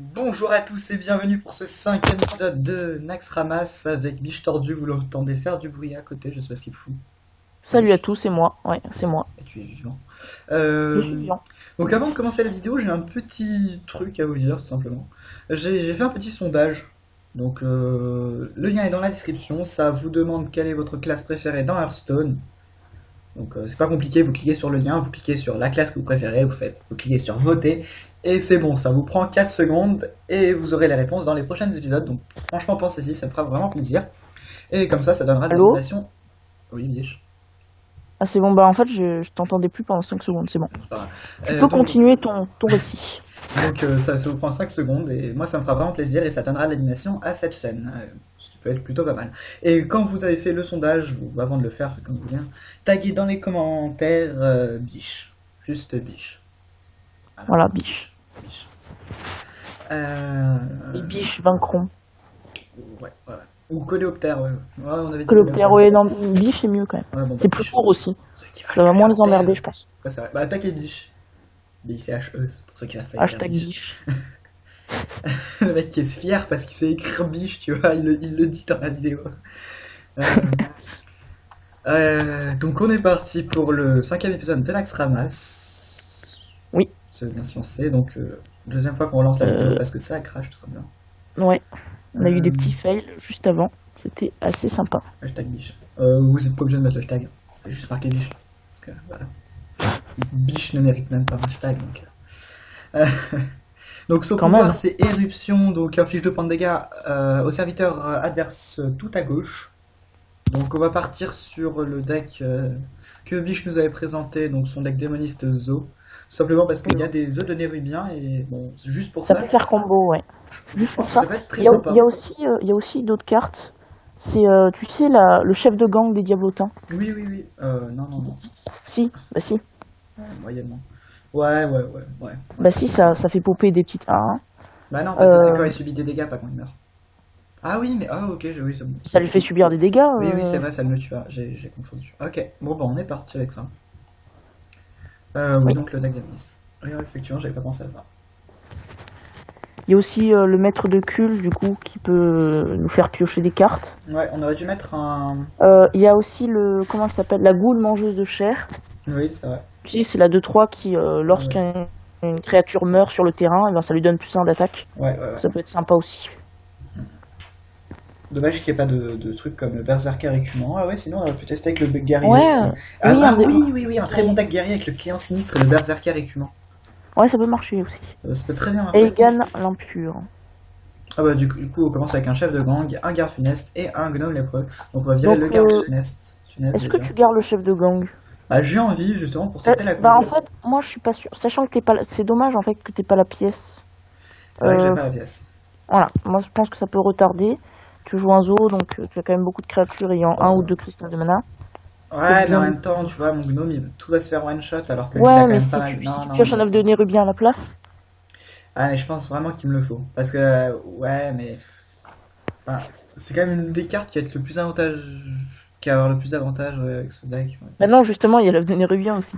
Bonjour à tous et bienvenue pour ce 5e épisode de Nax Ramas avec Biche Tordu. Vous l'entendez faire du bruit à côté, je sais pas ce qu'il fout. Salut à Biche, tous, c'est moi. Ouais, c'est moi. et tu es vivant. Je suis Euh, vivant. donc avant de commencer la vidéo, j'ai un petit truc à vous dire tout simplement. J'ai fait un petit sondage. Donc le lien est dans la description. Ça vous demande quelle est votre classe préférée dans Hearthstone. Donc c'est pas compliqué, vous cliquez sur le lien, vous cliquez sur la classe que vous préférez, vous cliquez sur voter, et c'est bon, ça vous prend 4 secondes, et vous aurez les réponses dans les prochains épisodes, donc franchement pensez-y, ça me fera vraiment plaisir. Et comme ça donnera de Allô? l'animation. Oui, Biche. Ah, c'est bon, bah en fait, je t'entendais plus pendant 5 secondes, c'est bon. C'est pas grave. Tu peux Donc, continuer ton récit. ça vous prend 5 secondes, et moi ça me fera vraiment plaisir, et ça donnera de l'animation à cette chaîne, ce qui peut être plutôt pas mal. Et quand vous avez fait le sondage, ou avant de le faire, comme vous voulez, taguez dans les commentaires Biche. Juste Biche. Voilà, Voilà, biche. Biche. Euh, Les biches vaincront. ouais, ouais. Ou coléoptère, ouais. Ouais, on avait dit Coléoptère, ouais, non, biche c'est mieux quand même. Ouais, bon, bah, C'est plus biche. court aussi. Ceux qui Ça veulent va moins les coléoptère. emmerder, je pense. Ouais, c'est vrai. Bah, attaquez biche. B-I-C-H-E, c'est pour ceux qui savent pas écrire Hashtag biche. biche. Le mec qui est fier parce qu'il sait écrire biche, tu vois, il le dit dans la vidéo. Euh, donc on est parti pour le 5e épisode de l'Axe Ramas. Oui. Ça veut bien se lancer, donc deuxième fois qu'on relance la vidéo Euh, parce que ça crache tout simplement. ouais. On a eu des Euh, petits fails juste avant. C'était assez sympa. Hashtag biche. Vous êtes pas obligé de mettre le hashtag. C'est juste marqué biche. Parce que voilà. Biche ne mérite même pas un hashtag. Donc son Quand pouvoir même. c'est éruption, donc inflige 2 points de dégâts au serviteur adverse tout à gauche. Donc on va partir sur le deck que Biche nous avait présenté, donc son deck démoniste Zo. Tout simplement parce qu'il y a des œufs de Nérubien et bon, c'est juste pour Ça ça, peut faire combo, ouais. je Juste pour pense que ça. ça va être très Il y a, sympa. il y a aussi d'autres cartes. C'est, tu sais, le chef de gang des Diablotins. Oui, oui, oui. Non, non, non. Si, bah si. Moyennement. Ouais, ouais, ouais, ouais. Bah si, ça fait popper des petites 1. Bah non, parce que c'est quand il subit des dégâts, pas quand il meurt. Ah oui, mais ah ok, oui, c'est bon. Ça lui fait subir des dégâts. Oui, oui, c'est vrai, ça me le tue. J'ai confondu. Ok, bon, bah on est parti avec ça. Oui, Oui. donc le deck d'Abyss. Oui, effectivement, j'avais pas pensé à ça. Il y a aussi le maître de culte, du coup, qui peut nous faire piocher des cartes. Ouais, on aurait dû mettre un. Il y a aussi comment ça s'appelle, la goule mangeuse de chair. Oui, c'est vrai. Tu sais, c'est la 2-3 qui, Ouais, lorsqu'une créature meurt sur le terrain, eh ben, ça lui donne plus 1 d'attaque. ouais, ouais. Ouais. Ça peut être sympa aussi. Dommage qu'il n'y ait pas de trucs comme Berserker écumant. Ah ouais, sinon on aurait pu tester avec le guerrier Ouais, aussi. Ah, oui, ah oui, oui, oui, un très bon deck guerrier avec le client sinistre et le Berserker écumant. ouais, ça peut marcher aussi. Ça peut très bien Et marcher. Egan l'impur. Ah bah du coup on commence avec un chef de gang, un garde funeste et un gnome lépreux. Donc on va virer Donc, le garde funeste. est-ce que Déjà. tu gardes le chef de gang? Bah j'ai envie justement pour tester la Bah en combo. fait, moi je suis pas sûre. Sachant que t'es pas, c'est dommage en fait que t'aies pas la pièce. C'est vrai que j'ai Euh, pas la pièce. voilà, moi je pense que ça peut retarder. Tu joues un zoo, donc tu as quand même beaucoup de créatures ayant un ou Euh, deux cristals de mana. Ouais, mais en Bien. même temps, tu vois, mon gnome, tout va se faire one shot alors que lui, il a Ouais, quand mais même pas si mal. tu, si Non, tu non, pioches un non. œuf de Nérubien à la place, Ah, mais je pense vraiment qu'il me le faut. Parce que, ouais, mais. Enfin, c'est quand même une des cartes qui a le plus avantage. Qui va avoir le plus d'avantages avec ce deck. Ouais. bah non, justement, il y a l'œuf de Nérubien aussi.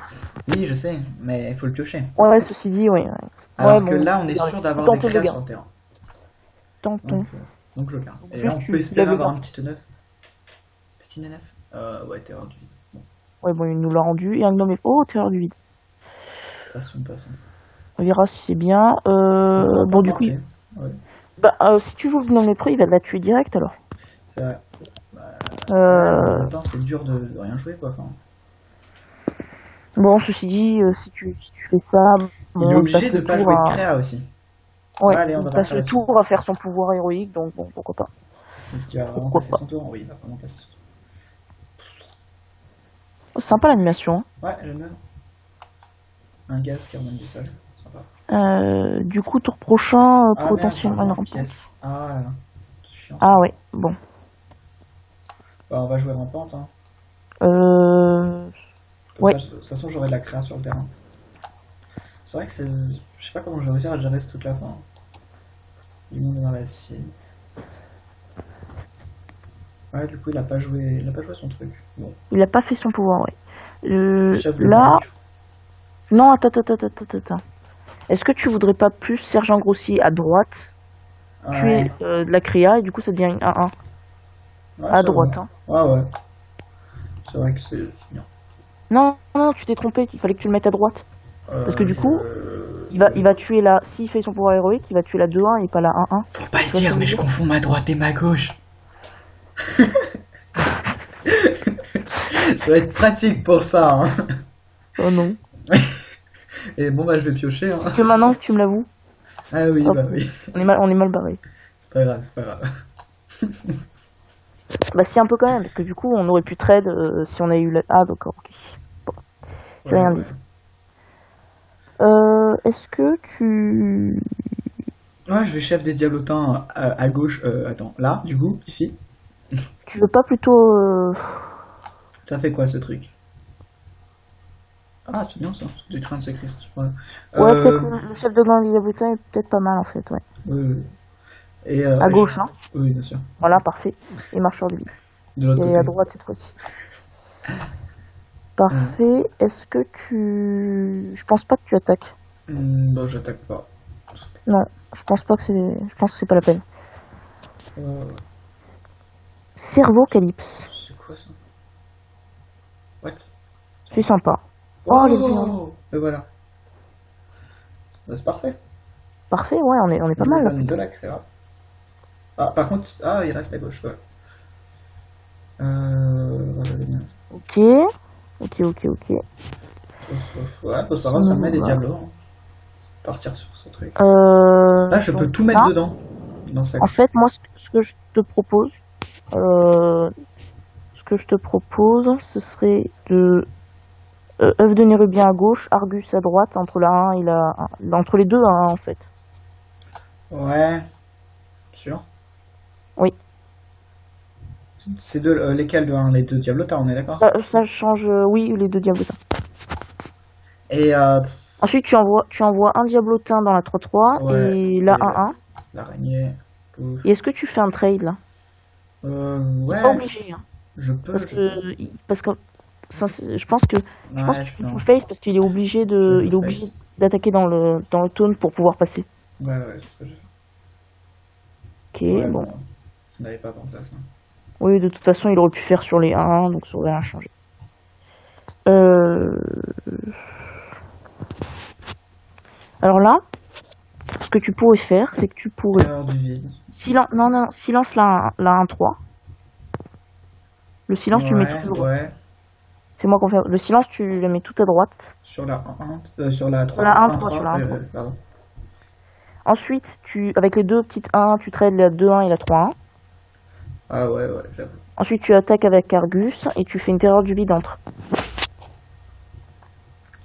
Oui, je sais, mais il faut le piocher. Ouais, ouais, ceci dit, oui. Ouais, ouais, Alors que bon, là, on est faut sûr d'avoir des tenter de le créas sur garder. le terrain. Tentons. Donc je le garde. Et là, Juste, on peut tu espérer lèves le avoir un gant. petit neuf. Petit neuf. Ouais, terrain du vide. Bon, Ouais, bon, il nous l'a rendu. Et un gnome. Oh, terreur du vide. passons, passons. On verra si c'est bien. On va pas Bon, du coup, remarquer. Ouais, bah, si tu joues le gnome lépreux, il va la tuer direct alors. c'est vrai. Bah, ouais, mais en Euh, même temps, c'est dur de rien jouer, quoi. Enfin, bon, ceci dit, si tu fais ça, il est bon, il obligé passe de le pas tour jouer de à. créa aussi. Ouais, Ouais, allez, on il va passe partir le là-dessus. tour à faire son pouvoir héroïque, donc bon, pourquoi pas. Est-ce qu'il va vraiment Pourquoi passer pas. son tour? Oui, il va vraiment passer son tour. Oh, sympa l'animation. Ouais, j'aime bien. Un gaz qui remonte du sol. Sympa. Du coup, tour prochain, Ah merde, j'ai potentiellement une une rampante. pièce. Ah là là. C'est chiant. Ah ouais, bon. Bah, on va jouer rampante, hein. Euh, Comme ouais. ça, de toute façon, j'aurai de la créa sur le terrain. C'est vrai que c'est. Je sais pas comment je vais réussir à gérer ce truc-là. Enfin, du monde dans l'acier. Ouais, du coup, il a pas joué son truc. Bon, Il a pas fait son pouvoir, ouais. chef de Là, gang. non, attends. Est-ce que tu voudrais pas plus sergent grossier à droite, Ouais, tuer de la créa et du coup ça devient un 1 ouais, à c'est vrai. droite, hein. Ouais, ouais. C'est vrai que c'est bien. Non, non, tu t'es trompé, il fallait que tu le mettes à droite. Parce que du Je... coup, il va tuer la. S'il fait son pouvoir héroïque, il va tuer la 2-1 et pas la 1-1. Faut pas le Tu vois ce que dire, je mais veux je dire? confonds ma droite et ma gauche. Ça va être pratique pour ça, hein. Oh non. Et bon, bah, je vais piocher, hein. C'est que maintenant que tu me l'avoues, Ah oui, hop, bah oui. on est mal barré. C'est pas grave, c'est pas grave. Bah si un peu quand même, parce que du coup on aurait pu trade si on a eu la... Ah d'accord, ok. Bon, j'ai Ouais, rien ouais. dit. Est-ce que tu... Ouais, je vais chef des diablotins à gauche. Attends, là, du coup, ici. Tu veux pas plutôt... Ça fait quoi ce truc? Ah, c'est bien ça, c'est du train de sacrifice. Ouais. Ouais, peut-être Euh, le chef de gang des Diablotins est peut-être pas mal en fait, ouais. oui, oui. Et À gauche, hein. oui, bien sûr. Voilà, parfait. Et marcheur de vide. De l'autre Et à côté. droite cette fois-ci. Euh, Parfait. Est-ce que tu... Je pense pas que tu attaques. bah, j'attaque pas. Non, je pense pas que c'est... Je pense que c'est pas la peine. Euh, Cerveau Calypse. c'est quoi ça? What? C'est sympa. Oh, les viandes. Oh! Et voilà. Bah, c'est parfait. Parfait, ouais, on est Je pas lui mal là donne de plutôt. la créa. Ah, par contre, ah, il reste à gauche, ouais. Voilà, les miens. Ok. Ok, ok, ok. Ouais, bah, c'est pas grave, ça me met Sinon, des bah, diables, hein. Partir sur ce truc. Là, je peux donc tout mettre là, dedans. Dans sa... en fait, moi, ce que je te propose, euh, ce que je te propose, ce serait de œuf de Nérubien à gauche, Argus à droite, entre la 1 et la 1, entre les deux, hein, en fait. Ouais, sûr. Oui, C'est deux, lesquels de un? Les deux diablotins, on est d'accord? ça change, oui, les deux diablotins. Et Ensuite, tu envoies un diablotin dans la 3-3 ouais, et la et 1-1. l'araignée. Pouf. Et est-ce que tu fais un trade là? T'es pas Ouais, obligé, hein, je peux. parce que je pense que Ouais, tu je fais fais full un... face parce qu'il est obligé Je de, full il est obligé face. d'attaquer dans le taunt pour pouvoir passer. Ouais, ouais, c'est ce que je fais. Ok, Ouais, bon. bon, je n'avais pas pensé à ça. Oui, de toute façon, il aurait pu faire sur les 1, donc ça aurait rien changé. Euh... Alors là, ce que tu pourrais faire, c'est que tu pourrais... Terreur du vide. Silence, non, non, silence la 1-3. Le silence, tu le mets tout Ouais, à droite. ouais. Fais-moi confiance. Le silence, tu le mets tout à droite. Sur la 1, sur la Sur 3, la 1-3, 1-3, sur la 1-3. pardon. Ensuite, avec les deux petites 1, tu trades la 2-1 et la 3-1. Ah ouais, ouais, j'avoue. Ensuite, tu attaques avec Argus et tu fais une terreur du vide entre.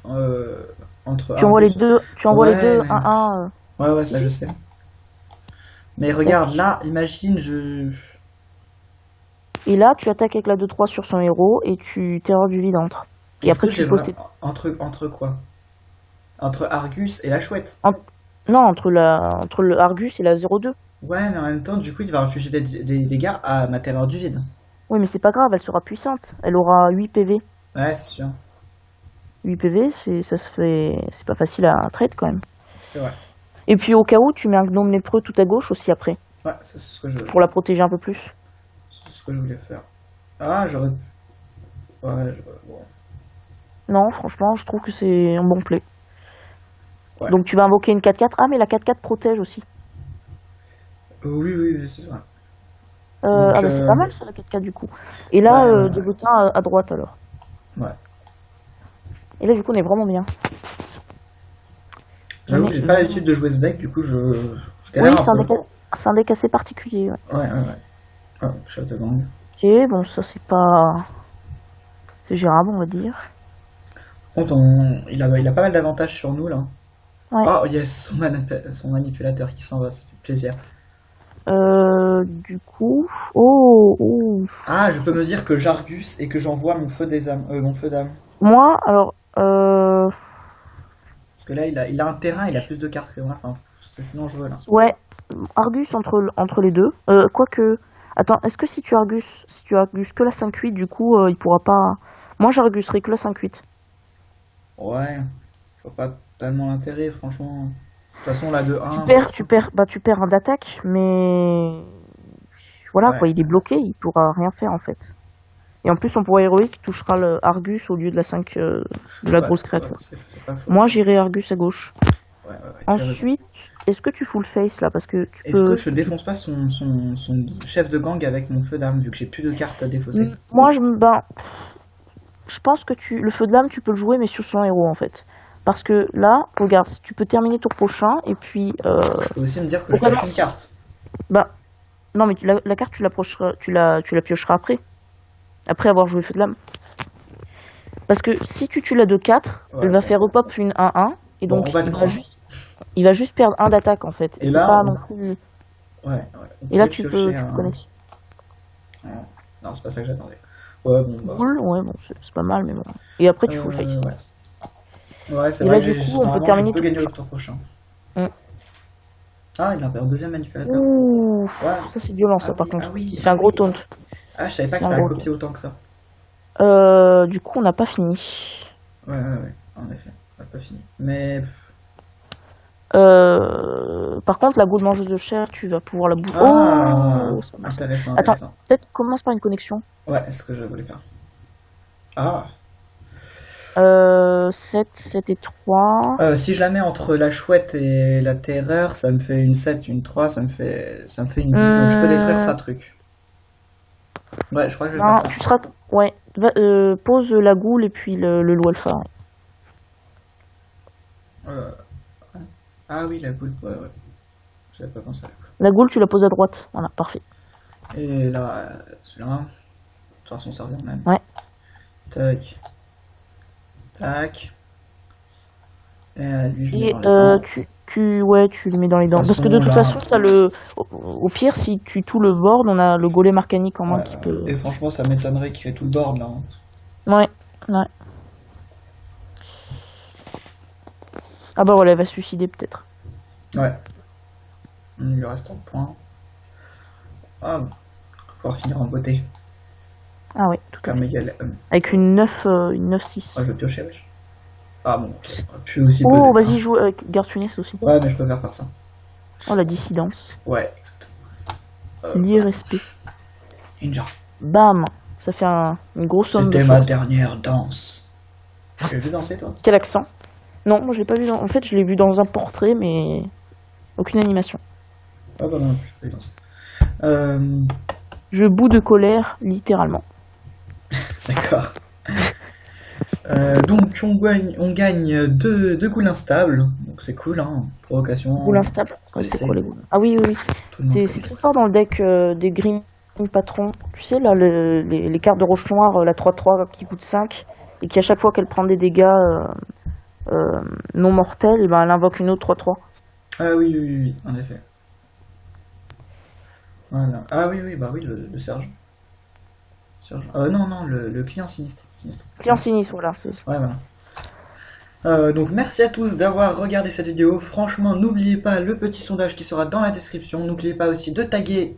Euh, entre Tu envoies les Argus. deux, tu envoies les Ouais, deux mais... 1-1. Ouais, ouais, Si, ça je si. sais. Mais Tac. regarde, là, imagine, Et là, tu attaques avec la 2-3 sur son héros et tu terreur du vide entre. Et Est-ce après, que tu j'ai poses vraiment... tes... Entre quoi? Entre Argus et la chouette? en- Non, entre le Argus et la 0-2. Ouais, mais en même temps, du coup, il va réfugier des dégâts à ma terreur du vide. Oui, mais c'est pas grave, elle sera puissante. Elle aura 8 PV. Ouais, c'est sûr. 8 PV, ça se fait... C'est pas facile à trade quand même. C'est vrai. Et puis au cas où, tu mets un gnome lépreux tout à gauche aussi après. Ouais, c'est ce que Pour la protéger un peu plus. c'est ce que je voulais faire. Ah, j'aurais... Ouais, bon. Non, franchement, je trouve que c'est un bon play. Ouais. Donc tu vas invoquer une 4-4. Ah, mais la 4-4 protège aussi. Oui, oui, oui, c'est vrai. Ah Donc, bah c'est pas mal ça, la 4-4 du coup. Et là, ouais, ouais, diablotin à droite alors. ouais. Et là, du coup, on est vraiment bien. On J'avoue que est j'ai pas vraiment... l'habitude de jouer ce deck, du coup, je Oui, galère un peu. c'est un deck assez particulier. Ouais. Ouais, ouais, ouais. Ah, chef de gang. Ok, bon, ça c'est pas... C'est gérable, on va dire. Par contre, il a pas mal d'avantages sur nous, là. Ouais. Oh, yes, son manipulateur qui s'en va, ça fait plaisir. Du coup... Oh, oh. Ah, je peux me dire que j'argus et que j'envoie mon feu des âmes, mon feu d'âme. Moi, alors... Parce que là, il a un terrain, il a plus de cartes que moi. Enfin, c'est sinon je veux, là. Ouais, Argus entre les deux. Quoique... Attends, est-ce que si tu Argus que la 5-8, du coup, il pourra pas... Moi, j'arguserai que la 5-8. Ouais, je vois pas tellement l'intérêt, franchement. toute façon, là, de 1... Tu perds un d'attaque, mais voilà Ouais, quoi, il est bloqué, il pourra rien faire en fait. Et en plus, son pouvoir héroïque touchera le Argus au lieu de la 5 de la ouais, grosse ouais, créature. c'est pas faux. Moi, j'irai Argus à gauche. Ouais, ouais, ouais, tu as raison. Ensuite, est-ce que tu full face là? Parce que tu Est-ce que peux. je défonce pas son chef de gang avec mon feu d'arme, vu que j'ai plus de cartes à défausser? Moi, je pense que le feu de lame, tu peux le jouer, mais sur son héros en fait. Parce que là, regarde, tu peux terminer ton prochain et puis. Je peux aussi me dire que je Vraiment, pioche une carte. bah, non, mais la carte, tu la piocheras après avoir joué feu de lame. Parce que si tu tues la 2-4, Ouais, elle va bon. faire repop une 1-1, et Bon, donc on va le prendre. il va juste perdre un d'attaque en fait. Et Et c'est là, pas on... non plus. Ouais, ouais. On Et là, pourrait piocher tu un... connais. Non, c'est pas ça que j'attendais. Ouais, bon, bah... Cool, ouais, bon, c'est pas mal, mais bon. Et après, tu full face. Ouais. Ouais, c'est Et vrai là, que du coup, on peut normalement, je terminer peux tout. gagner le tour prochain. Mm. Ah, il a un deuxième manipulateur. Ouh, Ouais. ça c'est violent, ça, Ah par oui, contre. ah Parce qu'il oui, se fait ah un gros oui. taunt. Ah, je savais pas C'est que un ça a gros copié autant que ça. Du coup, on n'a pas fini. Ouais, en effet. On n'a pas fini. Mais... Par contre, la goule mangeuse de chair, tu vas pouvoir la bouffer. Ah, Oh, ça marche. intéressant, Attends, intéressant. peut-être commence par une connexion. Ouais, c'est ce que je voulais faire. Ah, 7 et 3. si je la mets entre la chouette et la terreur, ça me fait une 7, une 3, ça me fait une 10, donc je peux détruire ça, truc. Ouais, je crois que je vais Non, faire ça. tu seras. Ouais, pose la goule et puis le loup alpha. Ouais. Euh, Ah oui, la boule, ouais. J'avais pas pensé à la boule. La goule, tu la poses à droite. Voilà, parfait. Et là, celui-là, de toute façon, ça revient même. Ouais. Tac. Tac. Et lui, je le mets Et dans les dents. tu le mets dans les dents. De toute Parce que de toute façon, façon, ça au pire, si tu tout le board, on a le golem arcanique en main qui peut. Et franchement, ça m'étonnerait qu'il ait tout le board là, hein. Ouais. Ah bah voilà, elle va se suicider peut-être. Ouais. Il lui reste un point. Ah, bon. Pouvoir finir en beauté. Ah ouais, tout à Comme fait. égal. Avec une 9-6. Ah, je vais piocher, wesh. Ah bon, ok. On aurait pu aussi Oh, poser ça. vas-y, joue avec garde funeste aussi. Ouais, mais je peux faire par ça. Oh, la dissidence. Ouais, exactement. L'irrespect. Ninja. Bam. Ça fait une grosse somme de C'était ma choses. dernière danse. Tu l'as vu danser, toi? Quel accent? Non, moi je l'ai pas vu En fait, je l'ai vu dans un portrait, mais aucune animation. Ah bah non, je peux y danser. Je bout de colère, littéralement. D'accord. Donc on gagne deux coups instables, donc c'est cool, hein. Provocation. Goule instable. Ouais, C'est c'est- quoi les goules? Ah oui, oui, oui. Tout le monde C'est connaît. très fort dans le deck des Green Patrons. Tu sais, là, les cartes de roche noire, la 3-3 qui coûte 5, et qui à chaque fois qu'elle prend des dégâts non mortels, et ben, elle invoque une autre 3-3. Ah oui, en effet. Voilà. Ah oui, bah oui, le Serge. Non, le client sinistre. Client sinistre, voilà. Ouais, voilà. Donc merci à tous d'avoir regardé cette vidéo. Franchement, n'oubliez pas le petit sondage qui sera dans la description. N'oubliez pas aussi de taguer.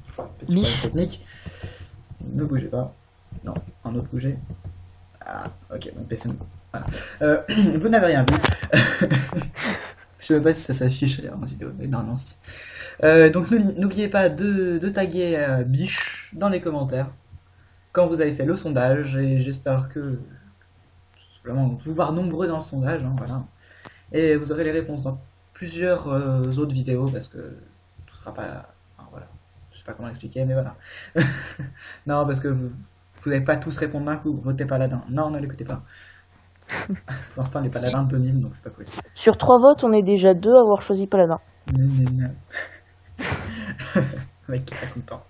Petit problème Biche. technique. Ne bougez pas. Non, un autre bouger. Ah, ok, mon PC. Voilà. Vous n'avez rien vu. Je sais même pas si ça s'affiche en vidéo, mais normalement si. Donc n'oubliez pas de taguer Biche dans les commentaires quand vous avez fait le sondage, et j'espère que vraiment vous voir nombreux dans le sondage, hein, voilà. Et vous aurez les réponses dans plusieurs autres vidéos, parce que tout sera pas... enfin, voilà. Je sais pas comment l'expliquer, mais voilà. Non, parce que vous n'allez pas tous répondre d'un coup, votez Paladin. Non, ne l'écoutez pas. Pour l'instant, les Paladins dominent, donc c'est pas cool. Sur 3 votes, on est déjà 2 à avoir choisi Paladin. Le mec qui est pas content.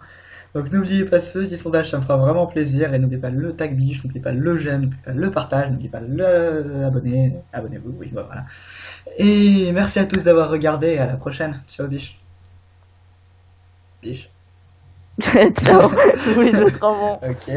Donc n'oubliez pas ce petit sondage, ça me fera vraiment plaisir. Et n'oubliez pas le tag biche, n'oubliez pas le j'aime, n'oubliez pas le partage, n'oubliez pas le abonner. Abonnez-vous, oui, bah, voilà. Et merci à tous d'avoir regardé, et à la prochaine. Ciao biche. Biche. Ciao. Tous les autres avant. Ok.